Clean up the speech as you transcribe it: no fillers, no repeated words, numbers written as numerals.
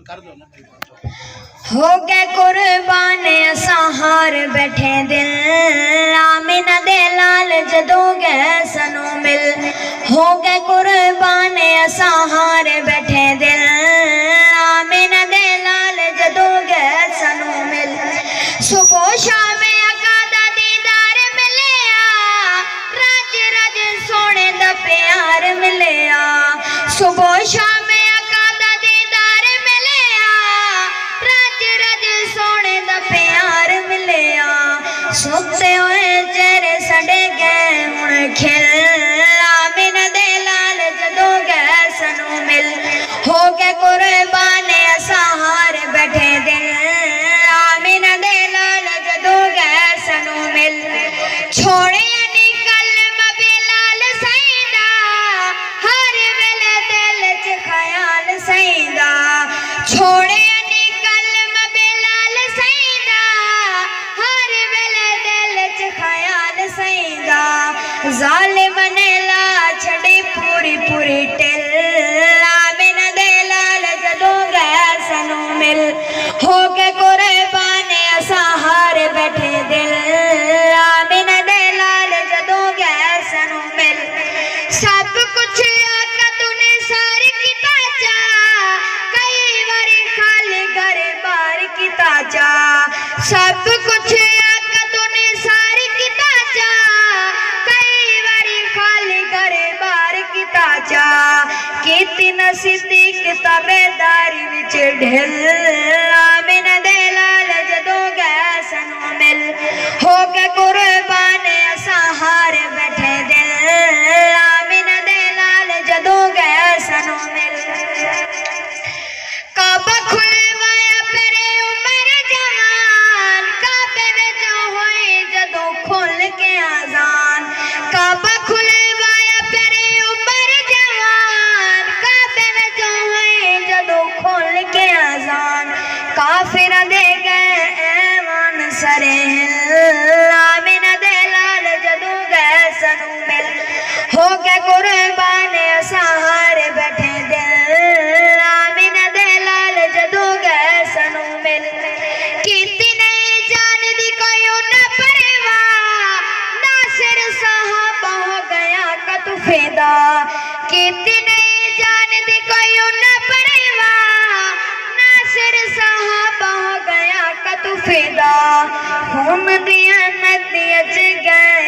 हो गए कुर्बान असा हार बैठे दिल आमिना दे लाल जदों गए सनू मिल। हो गए कुर्बान असा हार बैठे दिल आमिना दे लाल जदों गए सनू मिल। सुबह शाम आका दा दीदार मिलिया रज रज सोने दा प्यार मिलिया। सुबह शाम सुते हुए चेहरे सड़े गए हुण खिल आमिना दे लाल जदों गए सनू मिल। हो गए कुर्बान असा हार बैठे दिल आमिना दे लाल जदों गए सनू मिल। छोड़े निकल बिलाल सईदा हर वेले दिल च ख्याल सईदा। छोड़े जालिम ने ला छड़ी पूरी पूरी टिल आमिना दे लाल जदों गए सनू मिल। हो गए कुर्बान असा हार बैठे दिल आमिना दे लाल जदों गए सनू मिल। सब कुछ आका तूने सार किता चा कई बारी खाली घर बार किता चा। सब कुछ आका तूने सार किता चा कीती नसीदिक ताबेदारी विच ढिल आमिना दे लाल जदों गए सनू मिल। हो गए कुर्बान असा हार बैठे दिल आमिना दे लाल जदों गए सनू मिल। काबा खुलवाया फिरे उमर जवान काबे विच होए जदों खुल के आजान। काबा खुलवाया फिरे उमर जवान काबे विच होए जदों खुल के आजान। काफिर दे गए ऐवान सरे हिल आमिना दे लाल जदों गए सनू मिल। हो गए कुर्बान असा हार बैठे दिल आमिना दे लाल जदों गए सनू मिल। कीती नहीं जान दी कोई उन्ना परवाह नासिर साहबा हो गया कत फिदा। कीती नहीं जान दी कोई उन्ना परवाह नासिर साहबा हो गया कत फिदा। खून दिया नदियां च गए